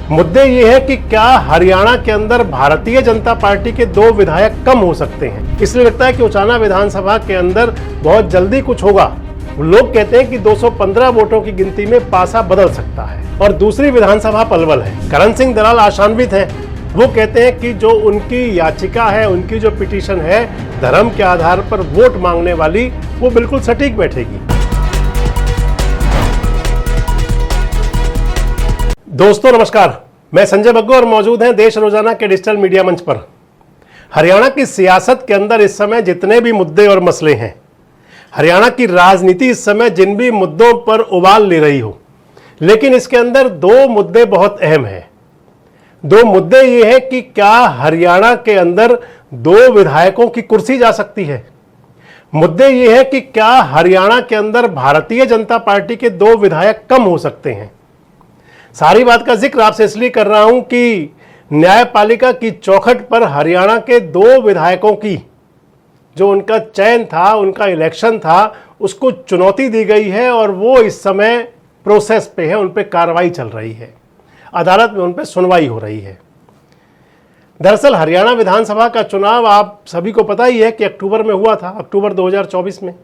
मुद्दे ये है कि क्या हरियाणा के अंदर भारतीय जनता पार्टी के 2 विधायक कम हो सकते हैं। इसलिए लगता है कि उचाना विधानसभा के अंदर बहुत जल्दी कुछ होगा। लोग कहते हैं कि 215 वोटों की गिनती में पासा बदल सकता है। और दूसरी विधानसभा पलवल है। करण सिंह दलाल आशान्वित हैं। वो कहते हैं कि जो उनकी याचिका है, उनकी जो पिटीशन है धर्म के आधार पर वोट मांगने वाली, वो बिल्कुल सटीक बैठेगी। दोस्तों नमस्कार, मैं संजय बग्गू और मौजूद हैं देश रोजाना के डिजिटल मीडिया मंच पर। हरियाणा की सियासत के अंदर इस समय जितने भी मुद्दे और मसले हैं, हरियाणा की राजनीति इस समय जिन भी मुद्दों पर उबाल ले रही हो, लेकिन इसके अंदर 2 मुद्दे बहुत अहम हैं। 2 मुद्दे ये हैं कि क्या हरियाणा के अंदर 2 विधायकों की कुर्सी जा सकती है। मुद्दे ये है कि क्या हरियाणा के अंदर भारतीय जनता पार्टी के 2 विधायक कम हो सकते हैं। सारी बात का जिक्र आपसे इसलिए कर रहा हूं कि न्यायपालिका की चौखट पर हरियाणा के 2 विधायकों की जो उनका चयन था, उनका इलेक्शन था, उसको चुनौती दी गई है और वो इस समय प्रोसेस पे है, उन पे कार्रवाई चल रही है, अदालत में उन पे सुनवाई हो रही है। दरअसल हरियाणा विधानसभा का चुनाव आप सभी को पता ही है कि अक्टूबर में हुआ था, अक्टूबर 2024 में।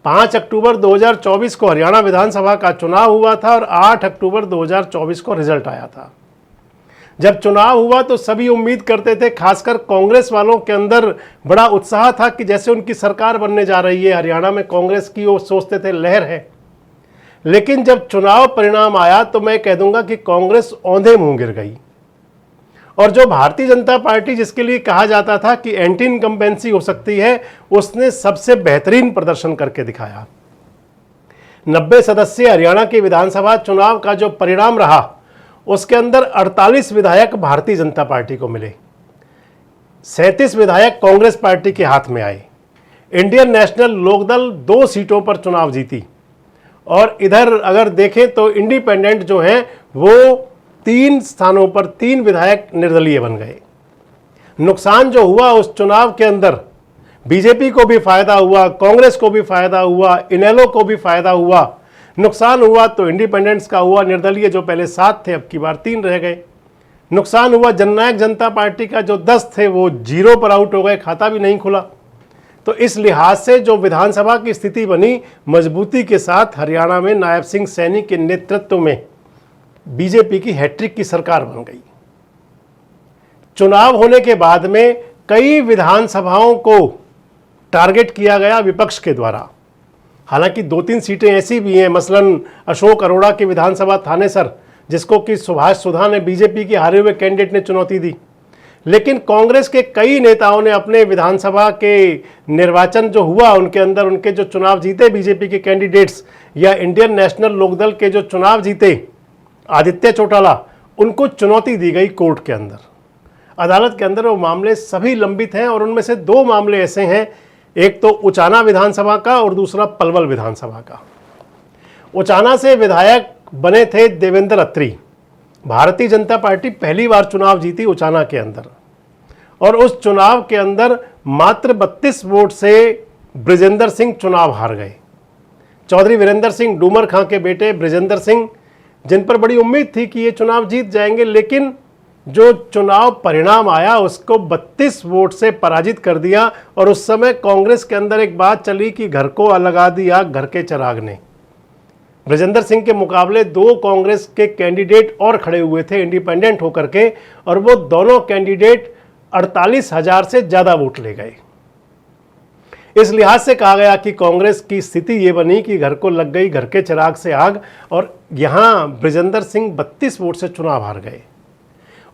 5 अक्टूबर 2024 को हरियाणा विधानसभा का चुनाव हुआ था और 8 अक्टूबर 2024 को रिजल्ट आया था। जब चुनाव हुआ तो सभी उम्मीद करते थे, खासकर कांग्रेस वालों के अंदर बड़ा उत्साह था कि जैसे उनकी सरकार बनने जा रही है, हरियाणा में कांग्रेस की वो सोचते थे लहर है। लेकिन जब चुनाव परिणाम आया तो मैं कह दूंगा कि कांग्रेस औंधे मुंह गिर गई और जो भारतीय जनता पार्टी जिसके लिए कहा जाता था कि एंटी इनकम्बेंसी हो सकती है, उसने सबसे बेहतरीन प्रदर्शन करके दिखाया। 90 सदस्यीय हरियाणा की विधानसभा चुनाव का जो परिणाम रहा, उसके अंदर 48 विधायक भारतीय जनता पार्टी को मिले, 37 विधायक कांग्रेस पार्टी के हाथ में आए। इंडियन नेशनल लोकदल 2 सीटों पर चुनाव जीती और इधर अगर देखें तो इंडिपेंडेंट जो हैं वो 3 स्थानों पर 3 विधायक निर्दलीय बन गए। नुकसान जो हुआ उस चुनाव के अंदर, बीजेपी को भी फायदा हुआ, कांग्रेस को भी फायदा हुआ, इनेलो को भी फायदा हुआ। नुकसान हुआ तो इंडिपेंडेंट्स का हुआ, निर्दलीय जो पहले 7 थे अब की बार 3 रह गए। नुकसान हुआ जननायक जनता पार्टी का, जो 10 थे वो 0 पर आउट हो गए, खाता भी नहीं खुला। तो इस लिहाज से जो विधानसभा की स्थिति बनी, मजबूती के साथ हरियाणा में नायब सिंह सैनी के नेतृत्व में बीजेपी की हैट्रिक की सरकार बन गई। चुनाव होने के बाद में कई विधानसभाओं को टारगेट किया गया विपक्ष के द्वारा। हालांकि 2-3 सीटें ऐसी भी हैं, मसलन अशोक अरोड़ा की विधानसभा थानेसर, जिसको कि सुभाष सुधा ने, बीजेपी के हारे हुए कैंडिडेट ने चुनौती दी। लेकिन कांग्रेस के कई नेताओं ने अपने विधानसभा के निर्वाचन जो हुआ उनके अंदर, उनके जो चुनाव जीते बीजेपी के कैंडिडेट्स, या इंडियन नेशनल लोकदल के जो चुनाव जीते आदित्य चौटाला, उनको चुनौती दी गई कोर्ट के अंदर, अदालत के अंदर। वो मामले सभी लंबित हैं और उनमें से 2 मामले ऐसे हैं, एक तो उचाना विधानसभा का और दूसरा पलवल विधानसभा का। उचाना से विधायक बने थे देवेंद्र अत्री। भारतीय जनता पार्टी पहली बार चुनाव जीती उचाना के अंदर और उस चुनाव के अंदर मात्र 32 वोट से बृजेंद्र सिंह चुनाव हार गए। चौधरी वीरेंद्र सिंह डूमर खां के बेटे बृजेंद्र सिंह, जिन पर बड़ी उम्मीद थी कि ये चुनाव जीत जाएंगे, लेकिन जो चुनाव परिणाम आया उसको 32 वोट से पराजित कर दिया। और उस समय कांग्रेस के अंदर एक बात चली कि घर को लगा दी आग घर के चिराग ने। बृजेंद्र सिंह के मुकाबले 2 कांग्रेस के कैंडिडेट और खड़े हुए थे इंडिपेंडेंट होकर के, और वो दोनों कैंडिडेट 48,000 से ज़्यादा वोट ले गए। इस लिहाज से कहा गया कि कांग्रेस की स्थिति ये बनी कि घर को लग गई घर के चिराग से आग, और यहाँ बृजेंद्र सिंह 32 वोट से चुनाव हार गए।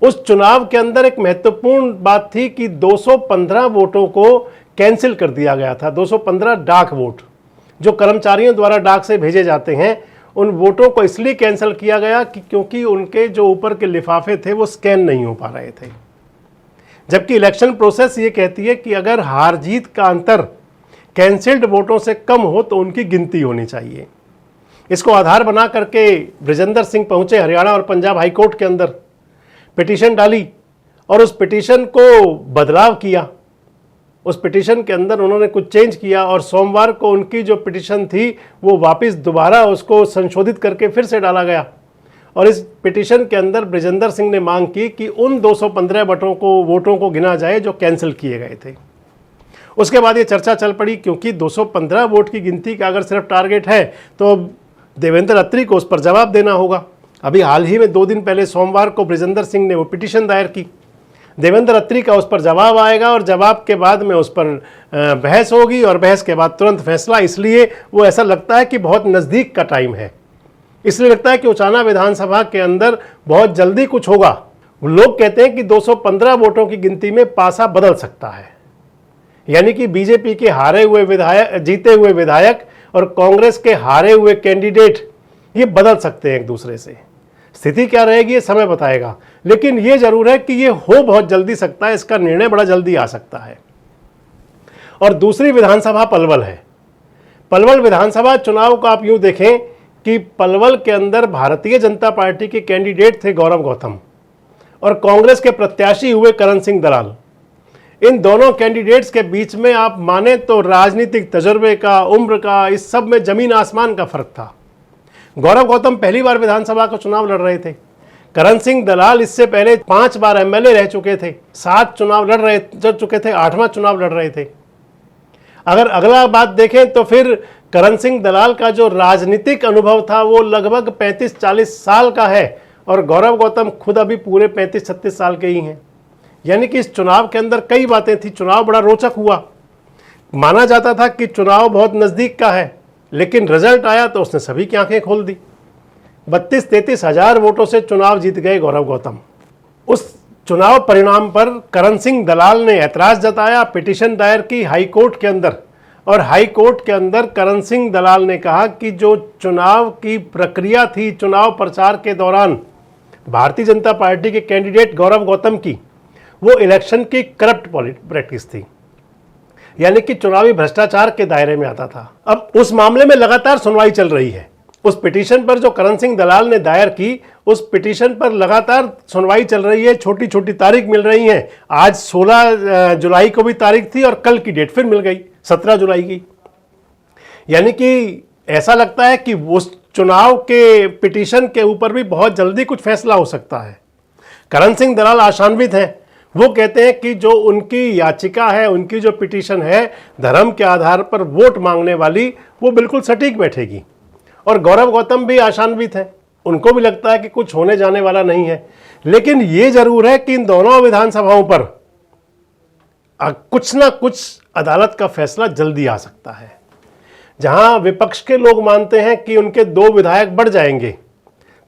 उस चुनाव के अंदर एक महत्वपूर्ण बात थी कि 215 वोटों को कैंसिल कर दिया गया था। 215 डाक वोट जो कर्मचारियों द्वारा डाक से भेजे जाते हैं, उन वोटों को इसलिए कैंसिल किया गया कि क्योंकि उनके जो ऊपर के लिफाफे थे वो स्कैन नहीं हो पा रहे थे। जबकि इलेक्शन प्रोसेस ये कहती है कि अगर हार जीत का अंतर कैंसिल्ड वोटों से कम हो तो उनकी गिनती होनी चाहिए। इसको आधार बना करके बृजेंद्र सिंह पहुंचे हरियाणा और पंजाब हाईकोर्ट के अंदर, पिटीशन डाली और उस पिटीशन को बदलाव किया। उस पिटीशन के अंदर उन्होंने कुछ चेंज किया और सोमवार को उनकी जो पिटीशन थी वो वापस दोबारा उसको संशोधित करके फिर से डाला गया और इस पिटीशन के अंदर बृजेंद्र सिंह ने मांग की कि उन 215 वोटों को गिना जाए जो कैंसिल किए गए थे। उसके बाद ये चर्चा चल पड़ी, क्योंकि 215 वोट की गिनती का अगर सिर्फ टारगेट है तो देवेंद्र अत्री को उस पर जवाब देना होगा। अभी हाल ही में 2 दिन पहले सोमवार को बृजेंद्र सिंह ने वो पिटीशन दायर की, देवेंद्र अत्री का उस पर जवाब आएगा और जवाब के बाद में उस पर बहस होगी और बहस के बाद तुरंत फैसला। इसलिए वो ऐसा लगता है कि बहुत नज़दीक का टाइम है, इसलिए लगता है कि उचाना विधानसभा के अंदर बहुत जल्दी कुछ होगा। लोग कहते हैं कि 215 वोटों की गिनती में पासा बदल सकता है, यानी कि बीजेपी के हारे हुए विधायक, जीते हुए विधायक और कांग्रेस के हारे हुए कैंडिडेट ये बदल सकते हैं एक दूसरे से। स्थिति क्या रहेगी ये समय बताएगा, लेकिन ये जरूर है कि ये हो बहुत जल्दी सकता है, इसका निर्णय बड़ा जल्दी आ सकता है। और दूसरी विधानसभा पलवल है। पलवल विधानसभा चुनाव को आप यूं देखें कि पलवल के अंदर भारतीय जनता पार्टी के कैंडिडेट थे गौरव गौतम और कांग्रेस के प्रत्याशी हुए करण सिंह दलाल। इन दोनों कैंडिडेट्स के बीच में आप माने तो राजनीतिक तजुर्बे का, उम्र का, इस सब में जमीन आसमान का फर्क था। गौरव गौतम पहली बार विधानसभा का चुनाव लड़ रहे थे, करण सिंह दलाल इससे पहले 5 बार एमएलए रह चुके थे, 7 चुनाव लड़ चुके थे, 8वां चुनाव लड़ रहे थे। अगर अगला बात देखें तो फिर करण सिंह दलाल का जो राजनीतिक अनुभव था वो लगभग 35-40 साल का है और गौरव गौतम खुद अभी पूरे 35-36 साल के ही हैं। यानी कि इस चुनाव के अंदर कई बातें थी। चुनाव बड़ा रोचक हुआ, माना जाता था कि चुनाव बहुत नज़दीक का है, लेकिन रिजल्ट आया तो उसने सभी की आंखें खोल दी। 32-33 हज़ार वोटों से चुनाव जीत गए गौरव गौतम। उस चुनाव परिणाम पर करण सिंह दलाल ने ऐतराज़ जताया, पिटीशन दायर की हाई कोर्ट के अंदर, और हाई कोर्ट के अंदर करण सिंह दलाल ने कहा कि जो चुनाव की प्रक्रिया थी, चुनाव प्रचार के दौरान भारतीय जनता पार्टी के कैंडिडेट गौरव गौतम की, वो इलेक्शन की करप्ट प्रैक्टिस थी, यानी कि चुनावी भ्रष्टाचार के दायरे में आता था। अब उस मामले में लगातार सुनवाई चल रही है। उस पिटीशन पर जो करण सिंह दलाल ने दायर की, उस पिटीशन पर लगातार सुनवाई चल रही है, छोटी छोटी तारीख मिल रही हैं। आज 16 जुलाई को भी तारीख थी और कल की डेट फिर मिल गई 17 जुलाई की। यानी कि ऐसा लगता है कि उस चुनाव के पिटीशन के ऊपर भी बहुत जल्दी कुछ फैसला हो सकता है। करण सिंह दलाल आशान्वित हैं। वो कहते हैं कि जो उनकी याचिका है, उनकी जो पिटीशन है धर्म के आधार पर वोट मांगने वाली, वो बिल्कुल सटीक बैठेगी। और गौरव गौतम भी आशान्वित हैं, उनको भी लगता है कि कुछ होने जाने वाला नहीं है। लेकिन ये जरूर है कि इन दोनों विधानसभाओं पर कुछ ना कुछ अदालत का फैसला जल्दी आ सकता है। जहां विपक्ष के लोग मानते हैं कि उनके 2 विधायक बढ़ जाएंगे,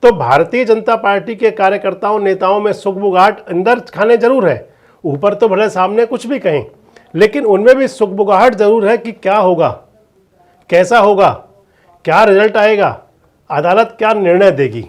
तो भारतीय जनता पार्टी के कार्यकर्ताओं, नेताओं में सुगबुगाहट अंदर खाने जरूर है। ऊपर तो भले सामने कुछ भी कहें, लेकिन उनमें भी सुगबुगाहट जरूर है कि क्या होगा, कैसा होगा, क्या रिजल्ट आएगा, अदालत क्या निर्णय देगी।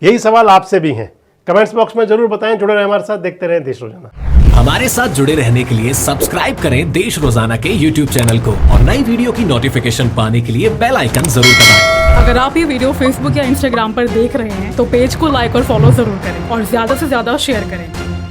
यही सवाल आपसे भी हैं। कमेंट्स बॉक्स में जरूर बताएं। जुड़े रहें हमारे साथ, देखते रहें देश रोजाना। हमारे साथ जुड़े रहने के लिए सब्सक्राइब करें देश रोजाना के YouTube चैनल को और नई वीडियो की नोटिफिकेशन पाने के लिए बेल आइकन जरूर दबाएं। अगर आप ये वीडियो Facebook या Instagram पर देख रहे हैं तो पेज को लाइक और फॉलो जरूर करें और ज्यादा से ज्यादा शेयर करें।